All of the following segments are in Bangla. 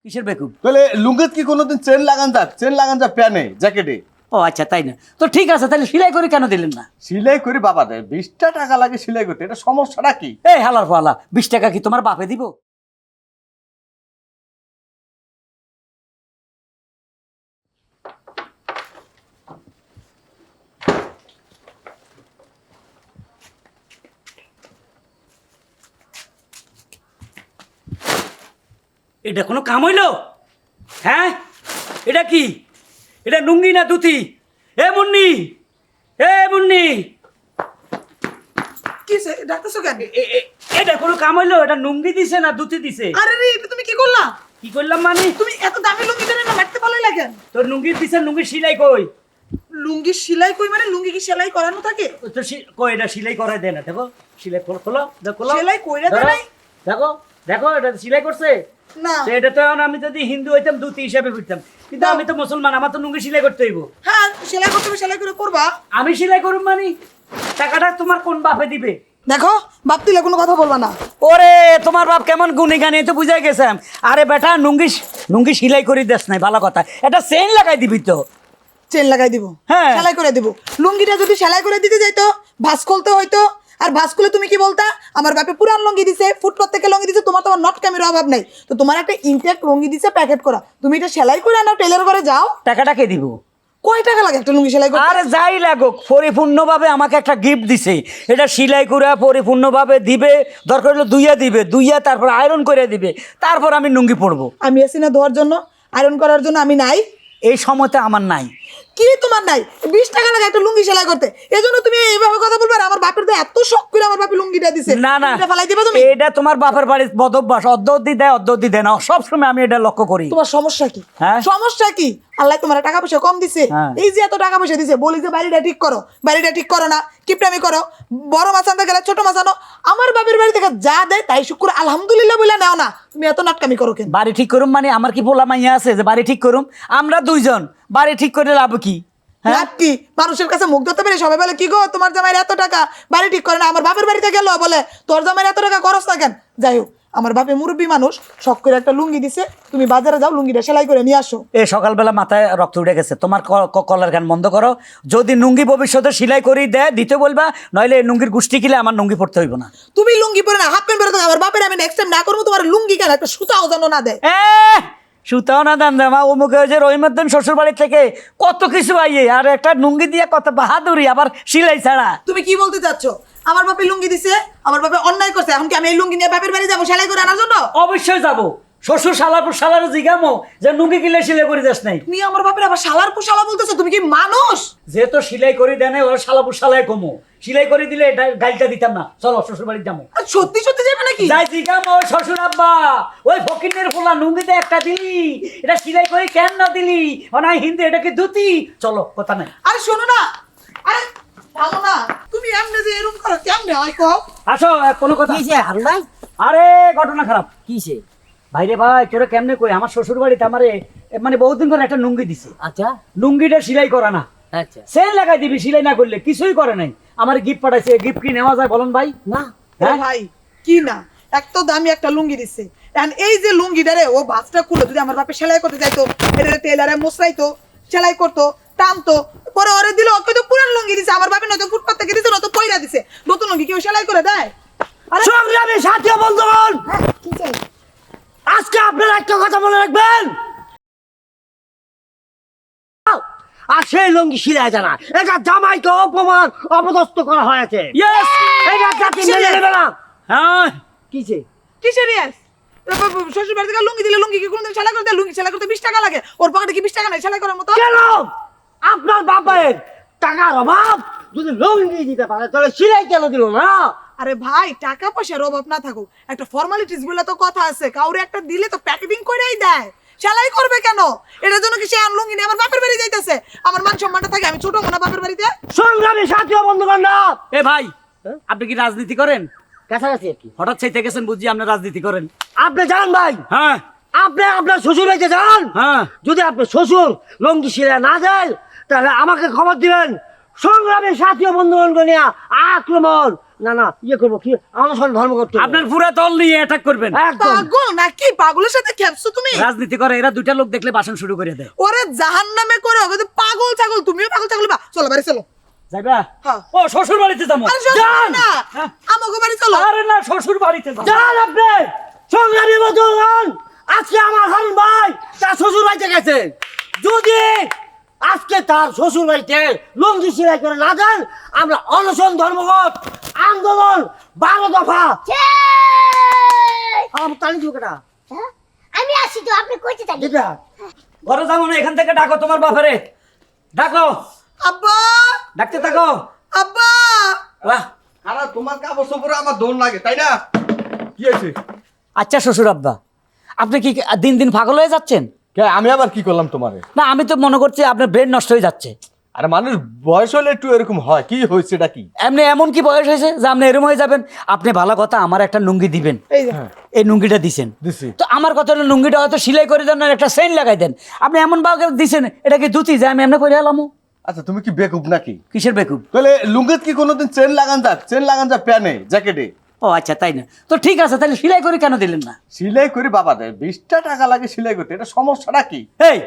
কিসের বেকুব? তাহলে লুঙ্গিত কি কোনোদিন চেন লাগান যা প্যানে জ্যাকেটে? ও আচ্ছা, তাই না? তো ঠিক আছে, তাহলে সেলাই করে কেন দিলেন না? সেলাই করি বাবা দেয়, 20টা টাকা লাগে সেলাই করতে, এটা সমস্যাটা কি? এই হালার ফালা, 20 টাকা কি তোমার বাপে দিব? এটা কোনো কাম হইল? হ্যাঁ, এটা কি? এটা লুঙ্গি না ধুতি? এ মুন্নি, এ মুন্নি, কিসে ডাকতেছো কেন? এটা কোনো কাম হইলো? এটা লুঙ্গি দিছে না ধুতি দিছে? আরে রে, এটা তুমি কি করলা? কি করলাম মানে? তুমি এত দামি লুঙ্গি দেবে না, মারতে পারলে না কেন? তোর লুঙ্গি দিছে, লুঙ্গি সিলাই কই? লুঙ্গি সেলাই কই মানে লুঙ্গি কি সেলাই করানো থাকে? তো কই, এটা সিলাই করাই দেয় না। দেখো সিলাই খোলো, খোলো, দেখো খোলো। সেলাই কইরা দেয় নাই? দেখো দেখো, এটা সিলাই করছে না। তো এটা তো এখন আমি যদি হিন্দু হইতাম ধুতি হিসাবে ফিরতাম, কিন্তু আমি তো মুসলমান, আমার তো লুঙ্গি সিলাই করতে হইব। হ্যাঁ, সেলাই করতে হবে, সেলাই করে করবা। আমি সিলাই করুম মানে টাকাটা তোমার কোন বাপে দিবে? দেখো, বাপ তুলে কোনো কথা বলবা না। ওরে তোমার বাপ কেমন গুণী গানি তো বুঝাই গেছাম। আরে বেটা, লুঙ্গি সিলাই করে দেস নাই, ভালো কথা, এটা চেইন লাগাই দিবি তো। চেন লাগাই দিব, হ্যাঁ। সেলাই করে দিব। লুঙ্গিটা যদি সেলাই করে দিতে যাইতো, ভাঁজ খুলতে হইতো। আর ভাঁজ খুলে তুমি কি বলতা? আমার বাপে পুরান লুঙ্গি দিছে, ফুটপাত থেকে লুঙ্গি দিছে, তোমার নট কামির অভাব নাই। তো তোমার একটা ইনটেক লুঙ্গি দিছে প্যাকেট করা, তুমি এটা সেলাই করে আনো, টেলার করে যাও। টাকাটা কে দিব? কয় টাকা লাগে একটা লুঙ্গি সেলাই করতে? আরে যাই লাগুক, পরিপূর্ণভাবে আমাকে একটা গিফট দিছে, এটা সিলাই করে পরিপূর্ণভাবে দিবে, দরকার হলে দুইয়া তারপর আয়রন করে দিবে, তারপর আমি লুঙ্গি পরবো। আমি আছি না ধোয়ার জন্য, আয়রন করার জন্য আমি নাই? এই সময়তে আমার নাই। কি তোমার নাই? 20 টাকা লাগে একটা লুঙ্গি সেলাই করতে, এজন্য তুমি এইভাবে কথা বলবে? আর আমার বাপের তো এত শখ করে আমার বাপে লুঙ্গিটা দিছে, না না, এটা ফালাই দিবা তুমি? এটা তোমার বাপের বাড়ির বদভ্যাস, অর্ধ দেয় না, সবসময় আমি এটা লক্ষ্য করি। তোমার সমস্যা কি? হ্যাঁ? সমস্যা কি? আল্লাহ তোমার টাকা পয়সা কম দিছে, হ্যাঁ। এই যে এত টাকা পয়সা দিছে, বলি যে বাড়িটা ঠিক করো, বাড়িটা ঠিক করো না, কিপটামি করো, বড় মাছ আনতে গেলে ছোট মাছ আনো। আমার বাপের বাড়ি থেকে যা দেয় তাই শুক্র আলহামদুলিল্লাহ বলে নাও না, তুমি এত নাটকামি করো কেন? বাড়ি ঠিক করুম মানে আমার কি পোলা মাইয়া আছে যে বাড়ি ঠিক করুম? আমরা দুইজন, বাড়ি ঠিক করে লাভ কি? হ্যাঁ? লাভ কি? মানুষের কাছে মুখ ধরতে পারি, সবাই বলে কি গো তোমার জামাইয়ের এত টাকা, বাড়ি ঠিক করে না। আমার বাপের বাড়িতে গেল বলে তোর জামাইয়ের এত টাকা খরচ না কেন? যাই হোক, আমার বাপে মুরব্বী মানুষ, শখ করে একটা লুঙ্গি দিছে, তুমি বাজারে যাও, লুঙ্গিটা সেলাই করে নিয়ে আসো। এ সকালবেলা মাথায় রক্ত উঠে গেছে, তোমার কলার গান বন্ধ করো। যদি লুঙ্গি ভবিষ্যতে সিলাই করে দিতে বলবা, নইলে এই লুঙ্গির গুষ্টি কিলে আমার লুঙ্গি পড়তে হইব না। তুমি লুঙ্গি পরে না, হাফ প্যান্ট পরে থাকো। আমার বাপের আমি নেক্সট টাইম না করবো তোমার লুঙ্গি কেন, একটা সুতাও যেন না দেয়। সুতাও না দান দেমা অমুক হয়েছে রহিমুদ্দিন শ্বশুর বাড়ি থেকে কত কিছু আইয়ে, আর একটা লুঙ্গি দিয়ে কত বাহাদুরি, আবার সিলাই ছাড়া। তুমি কি বলতে চাচ্ছ? আমার বাপে লুঙ্গি দিছে, আমার বাপে অন্যায় করছে, এখন কি আমি এই লুঙ্গি নিয়ে বাপের বাড়ি যাবো সেলাই করে আনার জন্য? অবশ্যই যাবো। শ্বশুর শালার জিগামো যে লুঙ্গি কিলে সিলাই করে যাস নাই। তুমি আমার বাপের আবার শালার পোশালা বলতেছো? তুমি কি মানুষ? যেহেতু সিলাই করে দেয় না, ওরা শালাই কমো, সিলাই করে দিলে গাইলটা দিতাম না। চলো শ্বশুর বাড়ি যাবো। আর সত্যি সত্যি যাবে নাকি? যাই জিগামো শ্বশুর আব্বা, ওই ফকিনের ফোলা লুঙ্গিতে একটা দিলি, এটা সিলাই করে কেন না দিলি? না হিন্দি, এটা কি ধুতি? চলো, কথা নাই। আরে শোনো না, আরে ভালো না, তুমি এমনি যে এরকম করো কেমনে হয় কও? আসো, কোনো কথা। আরে ঘটনা খারাপ। কিসে? ভাইরে ভাই, তোরে কেমনে কই, আমার শ্বশুর বাড়িতে আমারে মানে বহুদিন করে একটা লুঙ্গি দিছে। আচ্ছা লুঙ্গিটা সিলাই করা না, আচ্ছা। সেল লাগাই দিবি, সিলাই না করলে কিছুই করে নাই। আমার গিফট পাঠাইছে, গিফট কি নেওয়া যায় বলুন ভাই? না আরে ভাই কি না, এত দামি একটা লুঙ্গি দিছে, এখন এই যে লুঙ্গিটারে ও ভাঁজটা খুলে যদি আমার বাপে সেলাই করতে যাইতো, এটা টেলারে মোসরাইতো, সেলাই করতো, টানতো, পরে ওরে দিল, ওকে তো পুরান লুঙ্গি দিছে। আমার বাপে নয়তো ফুটপাত থেকে দিছে, নয়তো পয়রা দিছে। নতুন লুঙ্গি কেউ সেলাই করে দেয়? আরে সংগ্রামী সাথী বন্ধুগণ, কি চাই? আজকে আপনারা একটা কথা মনে রাখবেন, আর সেই লুঙ্গি সিলাই জানা, এটা জামাইকে অপমান অপদস্থ করা হয়েছে। ইয়েস, এটা জাতি মেনে নেবে না। হ্যাঁ। কিসে? কিসের ইয়াস? শ্বশুর বাড়ি থেকে লুঙ্গি দিলে লুঙ্গি কি কোনোদিন সেলাই করে দেয়? লুঙ্গি সেলাই করতে 20 টাকা লাগে, ওর পকেটে কি 20 টাকা নাই সেলাই করার মতো? কেন? আপনার বাপের টাকার অভাব, যদি লুঙ্গি দিতে পারে তাহলে সিলাই কেন দিল না? আরে ভাই, টাকা পয়সার অভাব না থাকুক, একটা ফর্মালিটিস বলে তো কথা আছে, কাউরে একটা দিলে তো প্যাকেজিং করেই দেয়, সেলাই করবে কেন? এটার জন্য কি সে লুঙ্গি নিয়ে আমার বাপের বাড়ি যাইতেছে? আমার মান সম্মানটা থাকে, আমি ছোট মনে বাপের বাড়িতে। সংগ্রামী সাথী বন্ধুগণ, এ ভাই, আপনি কি রাজনীতি করেন? কাছাকাছি আর কি। হঠাৎ চাইতে গেছেন, বুঝছি আপনি রাজনীতি করেন। আপনি যান ভাই, হ্যাঁ আপনি আপনার শ্বশুর বাড়িতে যান। হ্যাঁ, যদি আপনার শ্বশুর লুঙ্গি সিলাই না দেয় তাহলে আমাকে খবর দিবেন। সংগ্রামী সাথী বন্ধুগণকে নিয়ে আক্রমণ না না ইয়ে করবো কি আমার সঙ্গে ধর্ম করতে হবে। আপনার পুরা দল নিয়ে অ্যাটাক করবেন। একদম পাগল নাকি? পাগলের সাথে খেপছো তুমি? রাজনীতি করে এরা দুইটা লোক দেখলে ভাষণ শুরু করে দেয়। ওরে জাহান্নামে করে ওকে তো পাগল ছাগল, তুমিও পাগল ছাগল বা। চলো বাড়ি চলো। যাইবা? হ্যাঁ। ও শ্বশুর বাড়িতে যাবো। আরে শ্বশুর না, আমাকে বাড়ি চলো। আরে না, শ্বশুর বাড়িতে যাবো। যান আপনি সংগ্রামী বদলান। আজকে আমার হারুন ভাই তার শ্বশুর বাড়িতে গেছে, যদি আজকে তার শ্বশুর বাড়িতে লঙ্গি সেলাই করে না যান, আমরা অনশন ধর্মঘট আন্দোলন 12 দফা। আমার তালি দিব কেটা হ্যাঁ? আমি আসি তো, আপনি কইতে থাকেন। দিদা ঘরে যাবো না, এখান থেকে ডাকো তোমার বাপারে। ডাকো, আব্বা, ডাকতে থাকো। আব্বা। বাহ। আরে তোমার কাপড় চোপড়ে আমার দোল লাগে, তাই না? কি হয়েছে? আচ্ছা শ্বশুর আব্বা, আপনি কি দিন দিন পাগল হয়ে যাচ্ছেন? কে, আমি আবার কি করলাম তোমারে? না, আমি তো মনে করছি আপনার ব্রেন নষ্ট হয়ে যাচ্ছে। আরে মানুষ বয়স হলে একটু এরকম হয়, কি হয়েছে এটা কি? এমনি এমন কি বয়স হয়েছে যে আপনি এরম হয়ে যাবেন? আপনি ভালো কথা আমার একটা লুঙ্গি দিবেন, এই যে এই লুঙ্গিটা দিছেন। দিছি। তো আমার কথা হলো লুঙ্গিটা হয়তো সেলাই করে দেন আর একটা চেইন লাগাই দেন। আপনি এমন ভাবে দিছেন, এটা কি ধুতি যে আমি এমনি করে এলামো? আচ্ছা তুমি কি বেকুব নাকি? কিসের বেকুব? তাহলে লুঙ্গিত কি কোনোদিন চেন লাগান যা? চেন লাগান যা প্যানে জ্যাকেটে? ও আচ্ছা, তাই না? তো ঠিক আছে, তাহলে সেলাই করে কেন দিলেন না? সিলাই করে বাবা দেয়, 20টা টাকা লাগে সিলাই করতে, এটা সমস্যাটা কি? এই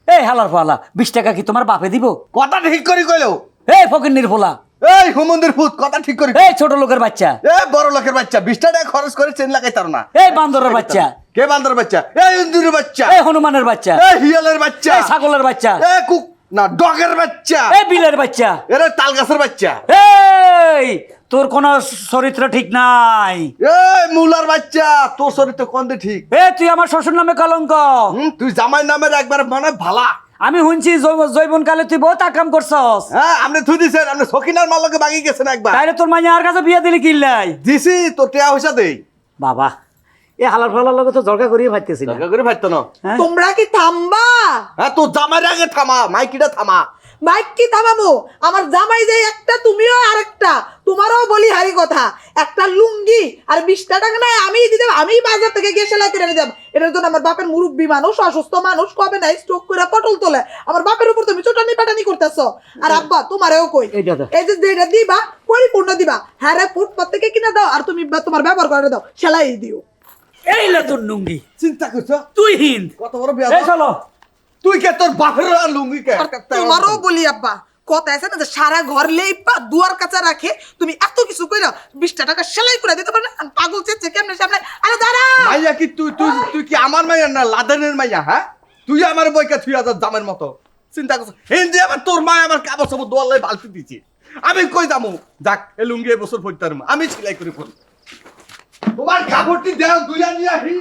এই হালার ফলা, 20 টাকা কি তোমার বাপে দিব? কথা ঠিক করে কইলো। এই ফকিন্নির ফোলা, এই হুমন্দির ফুট, কথা ঠিক করে। এই ছোট লোকের বাচ্চা, এই বড় লোকের বাচ্চা 20টা টাকা খরচ করে চেন লাগাই তার না। এই বান্দরের বাচ্চা, কে বান্দর বাচ্চা? এই ইন্দুরের বাচ্চা, এই হনুমানের বাচ্চা, এই হিয়ালের বাচ্চা, এই ছাগলের বাচ্চা, এই কুক না ডগের বাচ্চা, এই বিলের বাচ্চা, এরা তাল গাছের বাচ্চা, এই তোর কোন চরিত্র ঠিক নাই। এই মুলার বাচ্চা, তোর চরিত্র কোনটা ঠিক? এ তুই আমার শ্বশুর নামে কলঙ্ক। তুই জামাই নামের একবার মানে ভালা। আমি শুনছি জৈবন কালে তুই বহুত আকাম করছস। হ্যাঁ আপনি থুই দিছেন, আপনি সখিনার মালকে বাগি গেছেন একবার। তাইলে তোর মাইয়া আর কাছে বিয়ে দিলি কিল্লাই? দিছি তো টেয়া হইসা দেই। বাবা, এ হালার ফালার লগে তো জলকা করিয়ে ভাবতেছি না। দরকার করে ভাবতো না। হ্যাঁ? তোমরা কি থামবা? হ্যাঁ তোর জামাইয়ের আগে থামা, মাইকিটা থামা। বাইক কি থামাবো? আমার জামাই যে একটা, তুমিও আরেকটা। তোমারও বলি হারি কথা, একটা লুঙ্গি আর 20টা টাকা নাই আমিই দিতাম, আমি বাজার থেকে গিয়ে সেলাই করে নিতাম। এটার জন্য আমার বাপের মুরব্বী মানুষ, অসুস্থ মানুষ, কবে নাই স্ট্রোক করে পটল তোলে। আমার বাপের উপর তুমি চটানি পাটানি করতেছো। আর আব্বা তোমারেও কই, এইটা দাও। এই যে যেটা দিবা পরিপূর্ণ দিবা। হ্যাঁ রে, ফুটপাত থেকে কিনে দাও আর তুমি তোমার ব্যবহার করে দাও, সেলাই দিও। এই লে তোর লুঙ্গি, চিন্তা করছো? তুই হিন্দ। কত বড় বিয়া। এই চলো। তুই কে তোর বাপের লুঙ্গি কে? আর তোমারও বলি আব্বা, কথা আছে না যে সারা ঘর লেপা দুয়ার কাছে রাখে, তুমি এত কিছু কইরা 20টা টাকা সেলাই করে দিতে পারো না? আমি পাগল চেয়েছে কেমনে সামনে? আরে দাঁড়া। মাইয়া কি তুই তুই তুই কি আমার মাইয়া না লাদেনের মাইয়া? হ্যাঁ তুই আমার বইকা তুই আজ জামের মতো চিন্তা করছো? হিন্দি আমার তোর মা আমার কাপড় সব দোয়ালে বালতি দিছি, আমি কই যামু? যাক এ লুঙ্গি এবছর পড়তে পারবো, আমি সেলাই করে পড়ি। তোমার কাপড়টি দেও দুইয়া নিয়ে আহি।